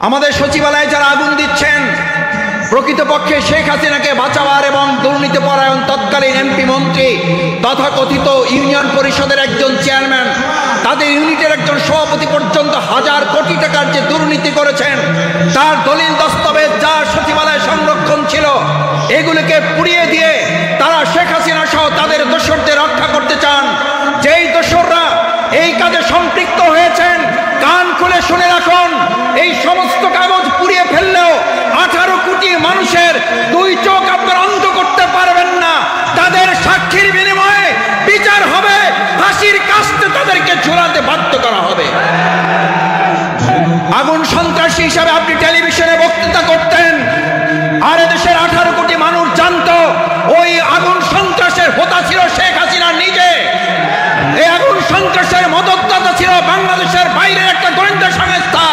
আমাদের সচিবালয়ে যারা আগুন দিচ্ছেন, প্রকৃতপক্ষে শেখ হাসিনাকে বাঁচাবার এবং দুর্নীতিপরায়ণ তৎকালীন এমপি মন্ত্রী তথাকথিত ইউনিয়ন পরিষদের একজন চেয়ারম্যান, তাদের ইউনিটের একজন সভাপতি পর্যন্ত হাজার কোটি টাকার যে দুর্নীতি করেছেন, তার দলিল দস্তাবেজ যার সচিবালয়ে সংরক্ষণ ছিল, এগুলোকে পুড়িয়ে দিয়ে তারা শেখ হাসিনা সহ তাদের দোসরদের রক্ষা করতে চান। যেই দোসররা এই কাজে সম্পৃক্ত হয়েছেন, কান খুলে শুনে রাখুন, এই সমস্ত কাগজ পুড়িয়ে ফেললেও 18 কোটি মানুষের 2 চোখ আপনারা অন্ধ করতে পারবেন না। তাদের সাক্ষীর বিনিময়ে বিচার হবে, ফাঁসির কাস্তে তাদেরকে ঝুলাতে বাধ্য করা হবে। আগুন সন্ত্রাসী হিসাবে আপনি টেলিভিশনে বক্তৃতা করতেন, আর এদেশের 18 কোটি মানুষ জানতো ওই আগুন সন্ত্রাসের হোতা ছিল শেখ হাসিনা নিজে। এই আগুন সন্ত্রাসের মদতদাতা ছিল বাংলাদেশের বাইরের একটা গোয়েন্দা সংস্থা।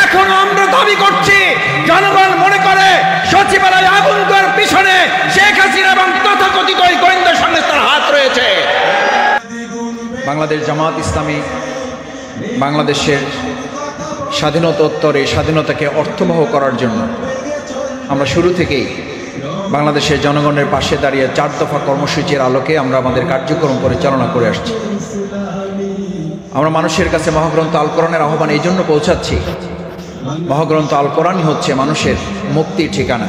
এখনো আমরা দাবি করছি, জনগণ মনে করে সচিবালয়ে আগুন দেওয়ার পিছনে শেখ হাসিনা এবং তথাকথিত ওই গোয়েন্দা সংস্থার হাত রয়েছে। বাংলাদেশ জামাত ইসলামী বাংলাদেশের স্বাধীনতোত্তর এই স্বাধীনতাকে অর্থবহ করার জন্য আমরা শুরু থেকেই বাংলাদেশের জনগণের পাশে দাঁড়িয়ে 4 দফা কর্মসূচির আলোকে আমরা আমাদের কার্যক্রম পরিচালনা করে আসছি। আমরা মানুষের কাছে মহাগ্রন্থ আল কোরআনের আহ্বান এই জন্য পৌঁছাচ্ছি, মহাগ্রন্থ আল কোরআনই হচ্ছে মানুষের মুক্তির ঠিকানা।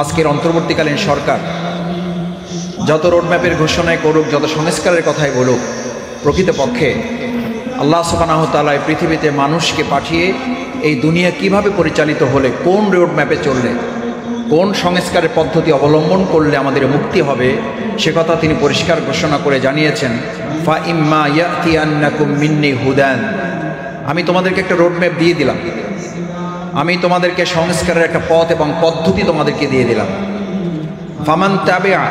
আজকের অন্তর্বর্তীকালীন সরকার যত রোডম্যাপের ঘোষণায় করুক, যত সংস্কারের কথাই বলুক, প্রকৃতপক্ষে আল্লাহ সুবহানাহু ওয়া তাআলা পৃথিবীতে মানুষকে পাঠিয়ে এই দুনিয়া কিভাবে পরিচালিত হলে, কোন রোডম্যাপে চললে, কোন সংস্কারের পদ্ধতি অবলম্বন করলে আমাদের মুক্তি হবে, সে কথা তিনি পরিষ্কার ঘোষণা করে জানিয়েছেন, ফা ইম্মা ইয়াতিয়ান্নাকুম মিন্নি হুদান, আমি তোমাদেরকে একটা রোডম্যাপ দিয়ে দিলাম, আমি তোমাদেরকে সংস্কারের একটা পথ এবং পদ্ধতি তোমাদেরকে দিয়ে দিলাম। ফামান তাবিআ,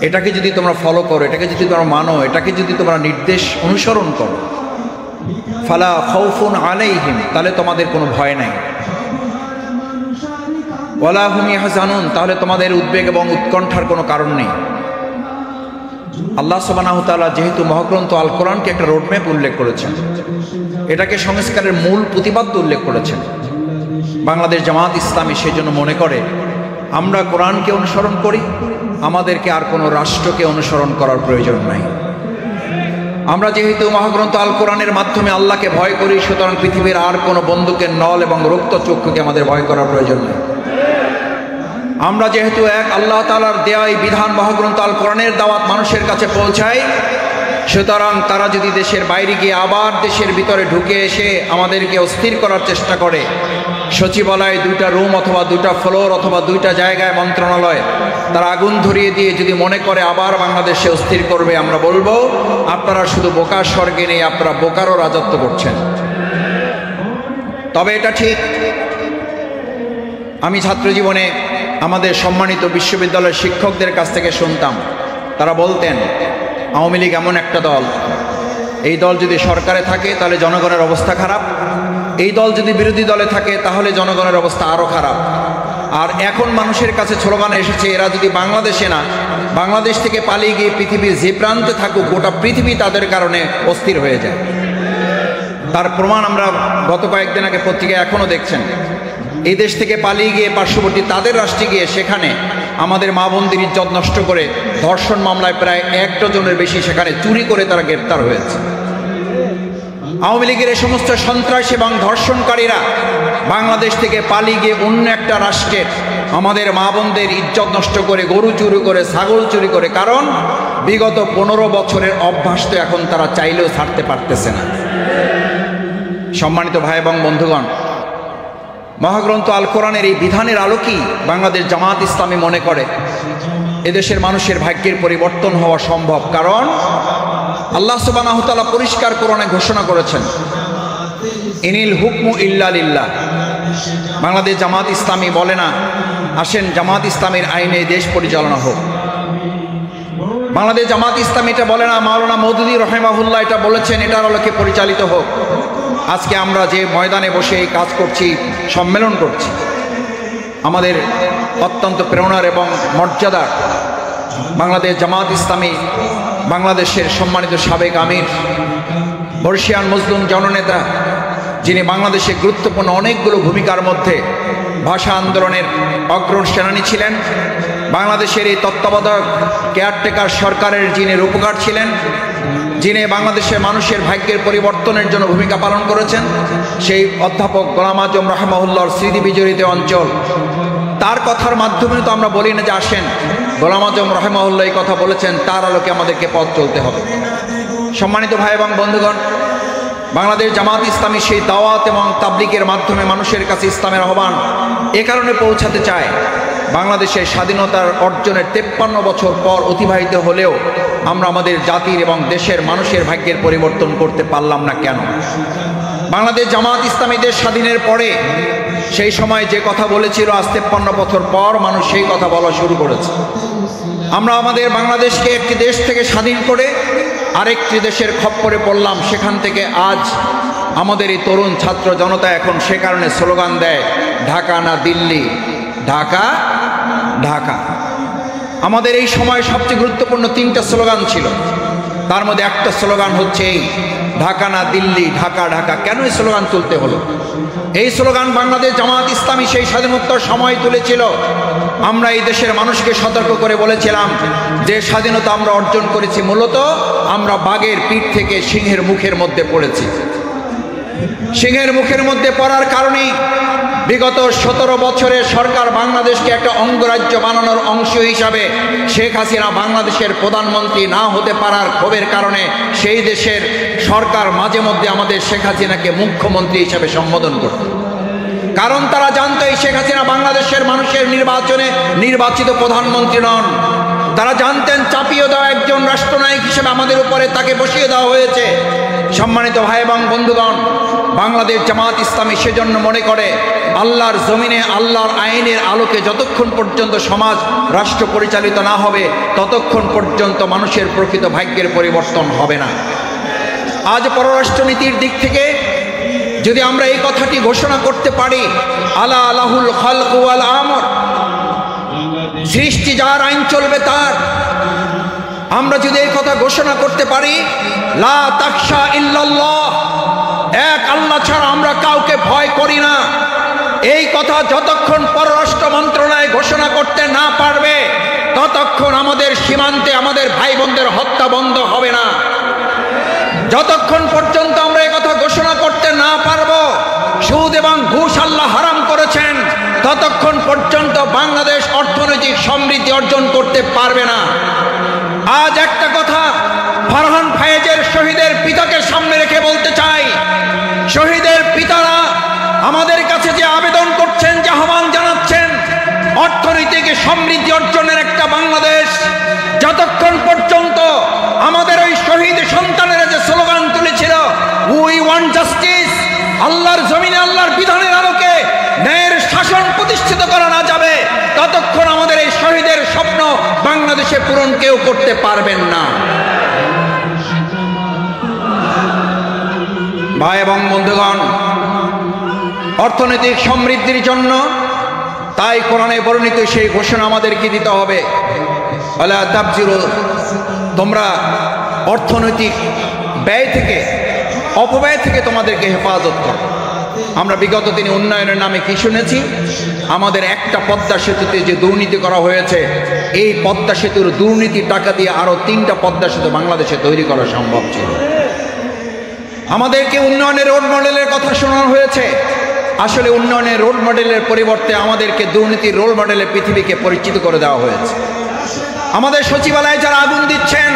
এটাকে যদি তোমরা ফলো করো, এটাকে যদি তোমরা মানো, এটাকে যদি তোমরা নির্দেশ অনুসরণ করো, ফালা খাউফুন আলাইহিম, তাহলে তোমাদের কোনো ভয় নাই, ওয়ালা হুম ইয়াহজানুন, তাহলে তোমাদের উদ্বেগ এবং উৎকণ্ঠার কোনো কারণ নেই। আল্লাহ সুবহানাহু ওয়া তাআলা যেহেতু মহাগ্রন্থ আল কোরআনকে একটা রোডম্যাপ উল্লেখ করেছেন, এটাকে সংস্কারের মূল প্রতিপাদ্য উল্লেখ করেছেন, বাংলাদেশ জামাত ইসলামী সেজন্য মনে করে আমরা কোরআনকে অনুসরণ করি, আমাদেরকে আর কোনো রাষ্ট্রকে অনুসরণ করার প্রয়োজন নাই। আমরা যেহেতু মহাগ্রন্থ আল কোরআনের মাধ্যমে আল্লাহকে ভয় করি, সুতরাং পৃথিবীর আর কোনো বন্দুকের নল এবং রক্তচক্ষুকে আমাদের ভয় করার প্রয়োজন নেই। আমরা যেহেতু এক আল্লাহ তাআলার দেয়া এই বিধান মহাগ্রন্থ আল কোরআনের দাওয়াত মানুষের কাছে পৌঁছায়, সুতরাং তারা যদি দেশের বাইরে গিয়ে আবার দেশের ভিতরে ঢুকে এসে আমাদেরকে অস্থির করার চেষ্টা করে, সচিবালয়ে 2টা রুম অথবা 2টা ফ্লোর অথবা 2টা জায়গায় মন্ত্রণালয় তারা আগুন ধরিয়ে দিয়ে যদি মনে করে আবার বাংলাদেশে অস্থির করবে, আমরা বলবো আপনারা শুধু বোকার স্বর্গে নেই, আপনারা বোকারও রাজত্ব করছেন। তবে এটা ঠিক, আমি ছাত্র জীবনে আমাদের সম্মানিত বিশ্ববিদ্যালয়ের শিক্ষকদের কাছ থেকে শুনতাম, তারা বলতেন আওয়ামী লীগ এমন একটা দল, এই দল যদি সরকারে থাকে তাহলে জনগণের অবস্থা খারাপ, এই দল যদি বিরোধী দলে থাকে তাহলে জনগণের অবস্থা আরও খারাপ। আর এখন মানুষের কাছে স্লোগান এসেছে, এরা যদি বাংলাদেশে না, বাংলাদেশ থেকে পালিয়ে গিয়ে পৃথিবীর যে প্রান্তে থাকুক, গোটা পৃথিবী তাদের কারণে অস্থির হয়ে যায়। তার প্রমাণ আমরা গত কয়েকদিন আগে পত্রিকায় এখনও দেখছেন, এই দেশ থেকে পালিয়ে গিয়ে পার্শ্ববর্তী তাদের রাষ্ট্রে গিয়ে সেখানে আমাদের মা বোনদের ইজ্জত নষ্ট করে ধর্ষণ মামলায় প্রায় 1 ডজনের বেশি সেখানে চুরি করে তারা গ্রেপ্তার হয়েছে। আওয়ামী লীগের এই সমস্ত সন্ত্রাস এবং ধর্ষণকারীরা বাংলাদেশ থেকে পালিয়ে গিয়ে অন্য একটা রাষ্ট্রের আমাদের মা বোনদের ইজ্জত নষ্ট করে, গরু চুরি করে, ছাগল চুরি করে, কারণ বিগত 15 বছরের অভ্যাস তো এখন তারা চাইলেও ছাড়তে পারতেছে না। সম্মানিত ভাই এবং বন্ধুগণ, মহাগ্রন্থ আল কোরআনের এই বিধানের আলোকেই বাংলাদেশ জামাত ইসলামী মনে করে এদেশের মানুষের ভাগ্যের পরিবর্তন হওয়া সম্ভব, কারণ আল্লাহ সুবহানাহু ওয়া তাআলা পরিষ্কার কোরআনে ঘোষণা করেছেন, ইনিল হুকমু ইল্লা লিল্লাহ। বাংলাদেশ জামাত ইসলামী বলে না আসেন জামাত ইসলামীর আইনে দেশ পরিচালনা হোক। বাংলাদেশ জামাত ইসলামী এটা বলে না মাওলানা মওদুদী রাহিমাহুল্লাহ এটা বলেছেন এটার আলোকে পরিচালিত হোক। আজকে আমরা যে ময়দানে বসে এই কাজ করছি, সম্মেলন করছি, আমাদের অত্যন্ত প্রেরণার এবং মর্যাদার বাংলাদেশ জামাত ইসলামী বাংলাদেশের সম্মানিত সাবেক আমির, বর্ষিয়ান মজলুম জননেতা যিনি বাংলাদেশে গুরুত্বপূর্ণ অনেকগুলো ভূমিকার মধ্যে ভাষা আন্দোলনের অগ্রসেনানী ছিলেন, বাংলাদেশের এই তত্ত্বাবধায়ক কেয়ারটেকার সরকারের যিনি রূপকার ছিলেন, যিনি বাংলাদেশের মানুষের ভাগ্যের পরিবর্তনের জন্য ভূমিকা পালন করেছেন, সেই অধ্যাপক গোলাম আজম রাহিমাহুল্লাহর স্মৃতি বিজড়িত অঞ্চল। তার কথার মাধ্যমে তো আমরা বলি না যে আসেন গোলাম আজম রাহিমাহুল্লাহ এই কথা বলেছেন, তার আলোকে আমাদেরকে পথ চলতে হবে। সম্মানিত ভাই এবং বন্ধুগণ, বাংলাদেশ জামাত ইসলামী সেই দাওয়াত এবং তাবলীগের মাধ্যমে মানুষের কাছে ইসলামের আহ্বান এ কারণে পৌঁছাতে চায়, বাংলাদেশের স্বাধীনতার অর্জনের 53 বছর পর অতিবাহিত হলেও আমরা আমাদের জাতির এবং দেশের মানুষের ভাগ্যের পরিবর্তন করতে পারলাম না কেন? বাংলাদেশ জামাত ইসলামী দেশ স্বাধীনের পরে সেই সময় যে কথা বলেছিল, আজ 53 বছর পর মানুষ সেই কথা বলা শুরু করেছে। আমরা আমাদের বাংলাদেশকে একটি দেশ থেকে স্বাধীন করে আরেকটি দেশের খপ্পরে পড়লাম। সেখান থেকে আজ আমাদের এই তরুণ ছাত্র জনতা এখন সে কারণে স্লোগান দেয়, ঢাকা না দিল্লি, ঢাকা ঢাকা। আমাদের এই সময় সবচেয়ে গুরুত্বপূর্ণ 3টা স্লোগান ছিল, তার মধ্যে একটা স্লোগান হচ্ছে এই ঢাকা না দিল্লি, ঢাকা ঢাকা। কেন এই স্লোগান তুলতে হলো? এই স্লোগান বাংলাদেশ জামাত ইসলামী সেই স্বাধীনোত্তর সময় তুলেছিল। আমরা এই দেশের মানুষকে সতর্ক করে বলেছিলাম যে স্বাধীনতা আমরা অর্জন করেছি, মূলত আমরা বাঘের পিঠ থেকে সিংহের মুখের মধ্যে পড়েছি। সিংহের মুখের মধ্যে পড়ার কারণেই বিগত 17 বছরের সরকার বাংলাদেশকে একটা অঙ্গরাজ্য বানানোর অংশ হিসাবে শেখ হাসিনা বাংলাদেশের প্রধানমন্ত্রী না হতে পারার ক্ষোভের কারণে সেই দেশের সরকার মাঝে মধ্যে আমাদের শেখ হাসিনাকে মুখ্যমন্ত্রী হিসাবে সম্বোধন করত। কারণ তারা জানতো এই শেখ হাসিনা বাংলাদেশের মানুষের নির্বাচনে নির্বাচিত প্রধানমন্ত্রী নন। তারা জানতেন চাপিয়ে দেওয়া একজন রাষ্ট্রনায়ক হিসেবে আমাদের উপরে তাকে বসিয়ে দেওয়া হয়েছে। সম্মানিত ভাই এবং বন্ধুগণ, বাংলাদেশ জামাত ইসলামী সেজন্য মনে করে আল্লাহর জমিনে আল্লাহর আইনের আলোকে যতক্ষণ পর্যন্ত সমাজ রাষ্ট্র পরিচালিত না হবে ততক্ষণ পর্যন্ত মানুষের প্রকৃত ভাগ্যের পরিবর্তন হবে না। আজ পররাষ্ট্রনীতির দিক থেকে যদি আমরা এই কথাটি ঘোষণা করতে পারি, আলা আলাহুল খালক ওয়াল আমর, সৃষ্টি যার, আইন চলবে তার। আমরা যদি এই কথা ঘোষণা করতে পারি, লা তাখশা ইল্লাল্লাহ, এক আল্লাহ ছাড়া আমরা কাউকে ভয় করি না, এই কথা যতক্ষণ পররাষ্ট্র মন্ত্রণালয় ঘোষণা করতে না পারবে ততক্ষণ আমাদের সীমান্তে আমাদের ভাই বোনদের হত্যা বন্ধ হবে না। যতক্ষণ পর্যন্ত আমরা এই কথা ঘোষণা করতে না পারবো সুদ এবং ঘুষ আল্লাহ হারাম করেছেন, ততক্ষণ পর্যন্ত বাংলাদেশ অর্থনৈতিক সমৃদ্ধি অর্জন করতে পারবে না। আজ একটা কথা ফারহান ফায়েজের শহীদের পিতাকে সামনে রেখে বলতে চাই, শহীদের পিতারা আমাদের কাছে যে আবেদন করছেন, যে আহ্বান জানাচ্ছেন অর্থনৈতিক সমৃদ্ধি অর্জনের একটা বাংলাদেশ, যতক্ষণ পর্যন্ত আমাদের ওই শহীদ সন্তানেরা যে স্লোগান তুলেছিল উই ওয়ান্ট জাস্টিস, আল্লাহর জমিনে আল্লাহর বিধানের আলোকে ন্যায়ের শাসন প্রতিষ্ঠিত করা না যাবে, ততক্ষণ আমাদের এই শহীদের স্বপ্ন বাংলাদেশে পূরণ কেউ করতে পারবেন না। ভাই এবং বন্ধুগণ, অর্থনৈতিক সমৃদ্ধির জন্য তাই কোরআনে বর্ণিত সেই ঘোষণা আমাদেরকে দিতে হবে, ওয়ালা তাবজিরু, তোমরা অর্থনৈতিক ব্যয় থেকে, অপব্যয় থেকে তোমাদেরকে হেফাজত করো। আমরা বিগত দিনে উন্নয়নের নামে কি শুনেছি? আমাদের একটা পদ্মা সেতুতে যে দুর্নীতি করা হয়েছে, এই পদ্মা সেতুর দুর্নীতির টাকা দিয়ে আরো 3টা পদ্মা সেতু বাংলাদেশে তৈরি করা সম্ভব ছিল। আমাদেরকে উন্নয়নের রোড মডেলের কথা শোনানো হয়েছে, আসলে উন্নয়নের রোল মডেলের পরিবর্তে আমাদেরকে দুর্নীতির রোল মডেলে পৃথিবীকে পরিচিত করে দেওয়া হয়েছে। আমাদের সচিবালয়ে যারা আগুন দিচ্ছেন,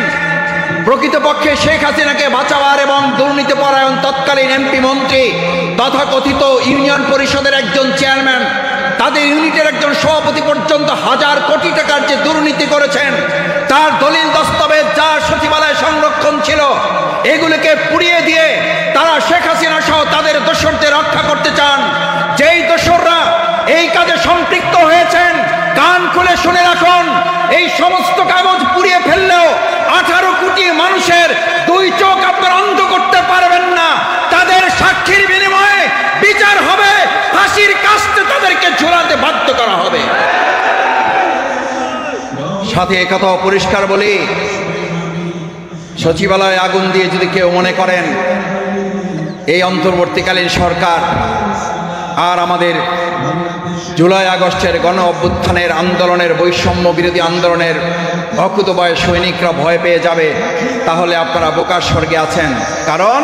প্রকৃতপক্ষে শেখ হাসিনাকে বাঁচাবার এবং দুর্নীতি পরায়ণ তৎকালীন এমপি মন্ত্রী তথাকথিত ইউনিয়ন পরিষদের একজন চেয়ারম্যান, তাদের ইউনিটের একজন সভাপতি পর্যন্ত হাজার কোটি টাকার যে দুর্নীতি করেছেন, তার দলিল দস্তাবেজ যার সচিবালয়ে সংরক্ষণ ছিল, এগুলোকে পুড়িয়ে দিয়ে তারা শেখ হাসিনা সহ তাদের দোসরদের রক্ষা করতে চান। যেই দোসররা এই কাজে সম্পৃক্ত হয়েছেন, কান খুলে শুনে রাখুন, এই সমস্ত কাগজ পুড়িয়ে ফেললেও 18 কোটি মানুষের 2 চোখ আপনারা অন্ধ করতে পারবেন না। তাদের সাক্ষীর বিনিময়ে বিচার হবে, ফাঁসির কাস্তে তাদেরকে ঝুলাতে বাধ্য করা হবে। সাথে একথাও পরিষ্কার বলি, সচিবালয়ে আগুন দিয়ে যদি কেউ মনে করেন এই অন্তর্বর্তীকালীন সরকার আর আমাদের জুলাই আগস্টের গণ অভ্যুত্থানের আন্দোলনের, বৈষম্য বিরোধী আন্দোলনের অকুতোভয় সৈনিকরা ভয় পেয়ে যাবে, তাহলে আপনারা বোকার স্বর্গে আছেন। কারণ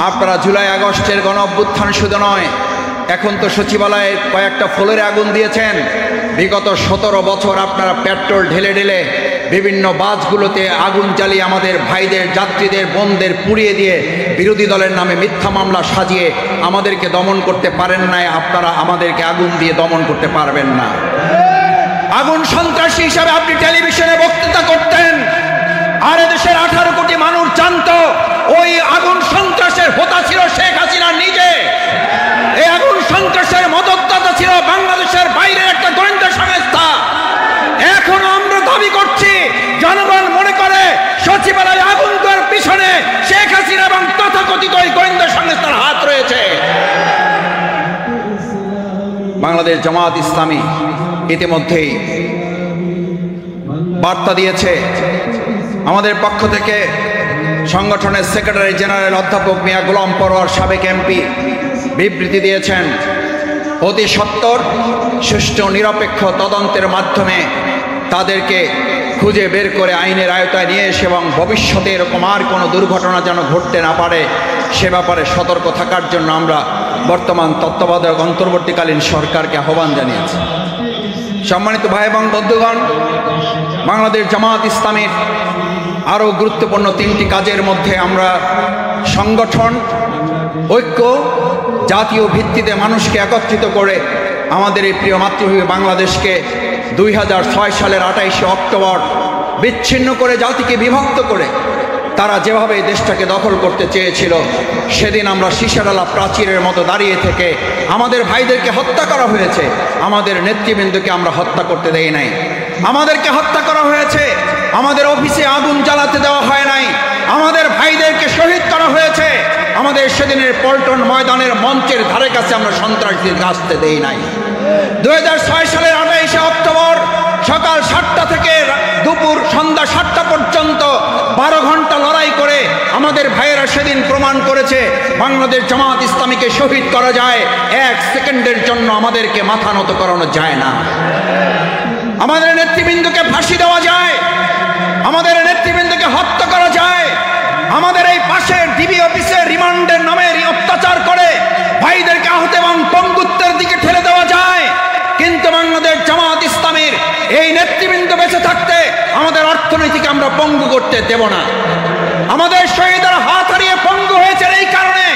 আপনারা জুলাই আগস্টের গণ অভ্যুত্থান শুধু নয়, এখন তো সচিবালয়ে কয়েকটা ফ্লোরে আগুন দিয়েছেন। বিগত 17 বছর আপনারা পেট্রোল ঢেলে ঢেলে বিভিন্ন বাসগুলোতে আগুন জ্বালিয়ে আমাদের ভাইদের, যাত্রীদের, বোনদের পুড়িয়ে দিয়ে বিরোধী দলের নামে মিথ্যা মামলা সাজিয়ে আমাদেরকে দমন করতে পারেন নাই। আপনারা আমাদেরকে আগুন দিয়ে দমন করতে পারবেন না। আগুন সন্ত্রাসী হিসাবে আপনি টেলিভিশনে বক্তৃতা করতেন, আর এদেশের 18 কোটি মানুষ জানত ওই আগুন সন্ত্রাসের হোতা ছিল শেখ হাসিনা নিজে। এই আগুন সন্ত্রাসের মদতদাতা ছিল বাংলাদেশের বাইরের একটা গোয়েন্দা সংস্থা। এখনো আমরা দাবি করছি, জনগণ মনে করে সচিবালয়ে আগুন দেওয়ার পিছনে শেখ হাসিনা এবং তথাকথিত ওই গোয়েন্দা সংস্থার হাত রয়েছে। বাংলাদেশ জামাত ইসলামী ইতিমধ্যেই বার্তা দিয়েছে। আমাদের পক্ষ থেকে সংগঠনের সেক্রেটারি জেনারেল অধ্যাপক মিয়া গোলাম পরোয়ার, সাবেক এমপি, বিবৃতি দিয়েছেন, অতি সত্বর সুষ্ঠু নিরপেক্ষ তদন্তের মাধ্যমে তাদেরকে খুঁজে বের করে আইনের আওতায় নিয়ে এসে এবং ভবিষ্যতে এরকম আর কোনো দুর্ঘটনা যেন ঘটতে না পারে সে ব্যাপারে সতর্ক থাকার জন্য আমরা বর্তমান তত্ত্বাবধায়ক অন্তর্বর্তীকালীন সরকারকে আহ্বান জানিয়েছি। সম্মানিত ভাই এবং বন্ধুগণ, বাংলাদেশ জামাত ইসলামীর আরও গুরুত্বপূর্ণ 3টি কাজের মধ্যে আমরা সংগঠন, ঐক্য, জাতীয় ভিত্তিতে মানুষকে একত্রিত করে আমাদের এই প্রিয় মাতৃভূমি বাংলাদেশকে 2006 সালের 28শে অক্টোবর বিচ্ছিন্ন করে, জাতিকে বিভক্ত করে তারা যেভাবে এই দেশটাকে দখল করতে চেয়েছিল, সেদিন আমরা সীসাডালা প্রাচীরের মতো দাঁড়িয়ে থেকে আমাদের ভাইদেরকে হত্যা করা হয়েছে। আমাদের নেতৃবৃন্দকে আমরা হত্যা করতে দেই নাই। আমাদেরকে হত্যা করা হয়েছে, আমাদের অফিসে আগুন জ্বালাতে দেওয়া হয় নাই, আমাদের ভাইদেরকে শহীদ করা হয়েছে। আমাদের সেদিনের পল্টন ময়দানের মঞ্চের ধারে কাছে আমরা সন্ত্রাসীদের আসতে দেই নাই। 2006 সালের 28শে অক্টোবর সকাল 7টা থেকে দুপুর সন্ধ্যা 7টা পর্যন্ত 12 ঘন্টা লড়াই করে আমাদের ভাইয়েরা সেদিন প্রমাণ করেছে বাংলাদেশ জামাত ইসলামীকে শহীদ করা যায়, 1 সেকেন্ডের জন্য আমাদেরকে মাথা নত করানো যায় না। আমাদের নেতৃবৃন্দকে ফাঁসি দেওয়া যায়, আমাদের নেতৃবৃন্দকে হত্যা করা যায়, আমাদের এই পাশের ডিবি অফিসে রিমান্ডের নামে অত্যাচার করে ভাইদেরকে আহত এবং পঙ্গুত্বের দিকে ঠেলে দেওয়া যায়। কিন্তু বাংলাদেশ জামাত ইসলামীর এই নেতৃবৃন্দ বেঁচে থাকতে আমাদের অর্থনীতিকে আমরা পঙ্গু করতে দেব না। আমাদের শহীদরা হাত হারিয়ে পঙ্গু হয়েছে এই কারণে,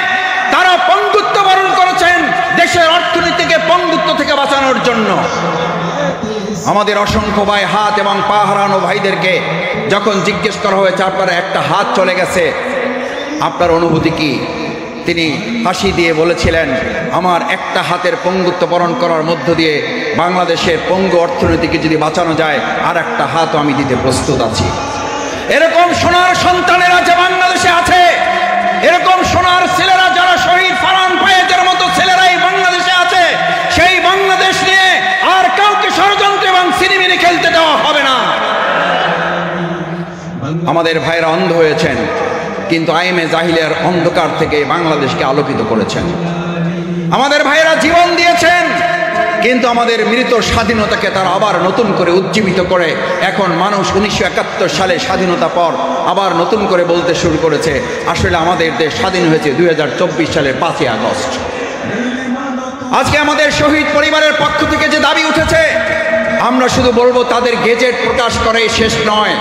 তারা পঙ্গুত্ব বরণ করেছেন দেশের অর্থনীতিকে পঙ্গুত্ব থেকে বাঁচানোর জন্য। আমাদের অসংখ্য ভাই হাত এবং পা হারানো ভাইদেরকে যখন জিজ্ঞেস করা হয়েছে আপনার একটা হাত চলে গেছে, আপনার অনুভূতি কি, তিনি হাসি দিয়ে বলেছিলেন, আমার একটা হাতের পঙ্গুত্ব বরণ করার মধ্য দিয়ে বাংলাদেশের পঙ্গু অর্থনীতিকে যদি বাঁচানো যায় আর একটা হাতও আমি দিতে প্রস্তুত আছি। এরকম সোনার সন্তানেরা যে বাংলাদেশে আছে, এরকম সোনার ছেলেরা যারা শহীদ ফারহান ফায়েজের মতো ছেলেরাই বাংলাদেশে আছে, সেই বাংলাদেশ নিয়ে আর কাউকে ষড়যন্ত্র এবং সিনেমিনি খেলতে দেওয়া হবে না। আমাদের ভাইরা অন্ধ হয়েছেন, কিন্তু আইমে জাহিলিয়ার অন্ধকার থেকে বাংলাদেশকে আলোকিত করেছেন। আমাদের ভাইরা জীবন দিয়েছেন, কিন্তু আমাদের মৃত স্বাধীনতাকে তারা আবার নতুন করে উজ্জীবিত করে এখন মানুষ 1971 সালে স্বাধীনতা পর আবার নতুন করে বলতে শুরু করেছে আসলে আমাদের দেশ স্বাধীন হয়েছে 2024 সালের 5ই আগস্ট। আজকে আমাদের শহীদ পরিবারের পক্ষ থেকে যে দাবি উঠেছে, আমরা শুধু বলবো তাদের গেজেট প্রকাশ করাই শেষ নয়,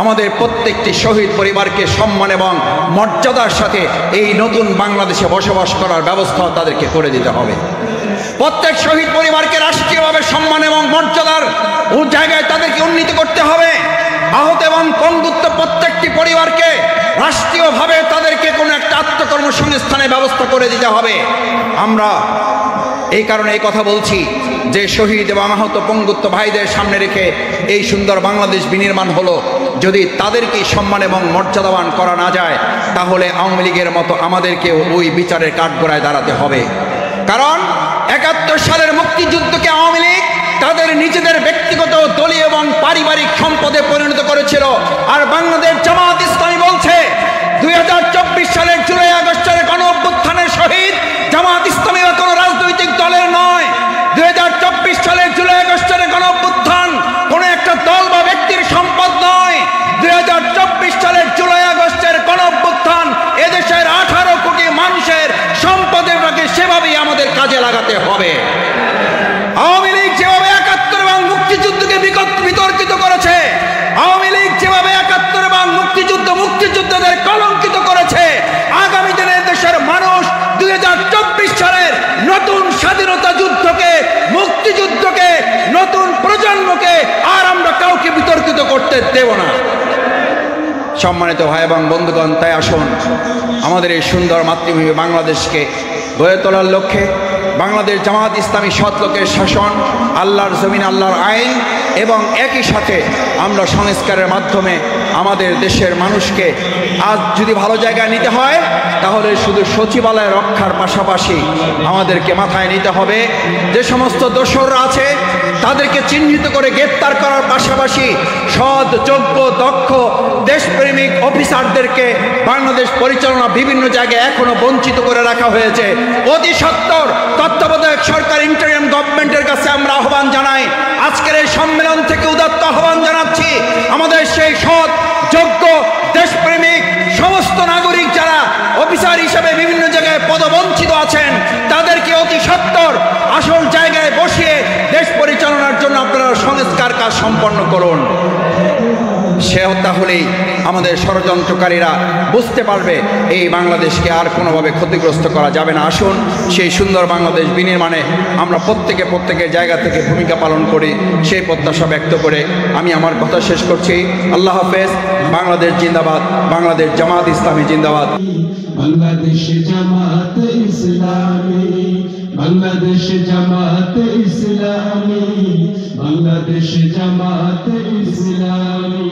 আমাদের প্রত্যেকটি শহীদ পরিবারকে সম্মান এবং মর্যাদার সাথে এই নতুন বাংলাদেশে বসবাস করার ব্যবস্থা তাদেরকে করে দিতে হবে। প্রত্যেক শহীদ পরিবারকে রাষ্ট্রীয়ভাবে সম্মান এবং মর্যাদার জায়গায় তাদেরকে উন্নীত করতে হবে। আহত এবং পঙ্গুত্ব প্রত্যেকটি পরিবারকে রাষ্ট্রীয়ভাবে তাদেরকে কোনো একটা আত্মকর্মসংস্থানের ব্যবস্থা করে দিতে হবে। আমরা এই কারণে এই কথা বলছি যে শহীদ এবং আহত পঙ্গুত্ব ভাইদের সামনে রেখে এই সুন্দর বাংলাদেশ বিনির্মাণ হলো, যদি তাদেরকে সম্মান এবং মর্যাদাবান করা না যায় তাহলে আওয়ামী লীগের মতো আমাদেরকেও ওই বিচারের কাঠগড়ায় দাঁড়াতে হবে। কারণ 71 সালের মুক্তিযুদ্ধকে আওয়ামী লীগ তাদের নিজেদের ব্যক্তিগত, দলীয় এবং পারিবারিক সম্পদে পরিণত করেছিল, আর বাংলাদেশ জামাত ইসলামী বলছে 2024 সালের জুলাই আগস্টের গণ অভ্যুত্থানে আন্দোলনের শহীদ জামাত ইসলামী বা কোনো রাজনৈতিক দলের নয়। 2024 সালের জুলাই আগস্টের গণঅভ্যুত্থান কোনো একটা দল বা ব্যক্তির সম্পদ নয়। 2024 সালের জুলাই আগস্টের গণঅভ্যুত্থান এদেশের 18 কোটি মানুষের সম্পদেরকে সেভাবেই আমাদের কাজে লাগাতে হবে। আওয়ামী লীগ যেভাবে 71 এবং মুক্তিযুদ্ধকে বিতর্কিত করেছে, আওয়ামী লীগ যেভাবে 71 এবং মুক্তিযুদ্ধদের কলঙ্কিত করেছে, আগামী দিনে দেশের মানুষ 2024 সালের নতুন স্বাধীনতা যুদ্ধকে, মুক্তিযুদ্ধকে, নতুন প্রজন্মকে আর আমরা কাউকে বিতর্কিত করতে দেব না। সম্মানিত ভাই এবং বন্ধুগণ, তাই আসুন আমাদের এই সুন্দর মাতৃভূমি বাংলাদেশকে গড়ে তোলার লক্ষ্যে বাংলাদেশ জামাত ইসলামী সৎ লোকের শাসন, আল্লাহর জমিন, আল্লাহর আইন এবং একই সাথে আমরা সংস্কারের মাধ্যমে আমাদের দেশের মানুষকে আজ যদি ভালো জায়গায় নিতে হয় তাহলে শুধু সচিবালয় রক্ষার পাশাপাশি আমাদেরকে মাথায় নিতে হবে যে সমস্ত দোসররা আছে তাদেরকে চিহ্নিত করে গ্রেপ্তার করার পাশাপাশি সৎ, যোগ্য, দক্ষ, দেশপ্রেমিক অফিসারদেরকে বাংলাদেশ পরিচালনা বিভিন্ন জায়গায় এখনো বঞ্চিত করে রাখা হয়েছে। অতি সত্বর তত্ত্বাবধায়ক সরকার, ইন্টারিম গভর্নমেন্টের কাছে আমরা আহ্বান জানাই, আজকের এই সম্মেলন থেকে উদাত্ত আহ্বান জানাচ্ছি, আমাদের সেই সৎ, যোগ্য, দেশপ্রেমিক সমস্ত নাগরিক যারা অফিসার হিসেবে বিভিন্ন জায়গায় পদবঞ্চিত আছেন তাদেরকে অতি সত্বর আসল জায়গায় বসিয়ে দেশ পরিচালনার জন্য আপনারা সংস্কার কাজ সম্পন্ন করুন। সে তাহলেই আমাদের ষড়যন্ত্রকারীরা বুঝতে পারবে এই বাংলাদেশকে আর কোনোভাবে ক্ষতিগ্রস্ত করা যাবে না। আসুন সেই সুন্দর বাংলাদেশ বিনির্মাণে আমরা প্রত্যেকের জায়গা থেকে ভূমিকা পালন করি, সেই প্রত্যাশা ব্যক্ত করে আমি আমার কথা শেষ করছি। আল্লাহ হাফেজ। বাংলাদেশ জিন্দাবাদ, বাংলাদেশ জামাত ইসলামী জিন্দাবাদ। বাংলাদেশ জামাত ইসলামী, বাংলাদেশ জামাত ইসলামী, বাংলাদেশ জামাত ইসলামী।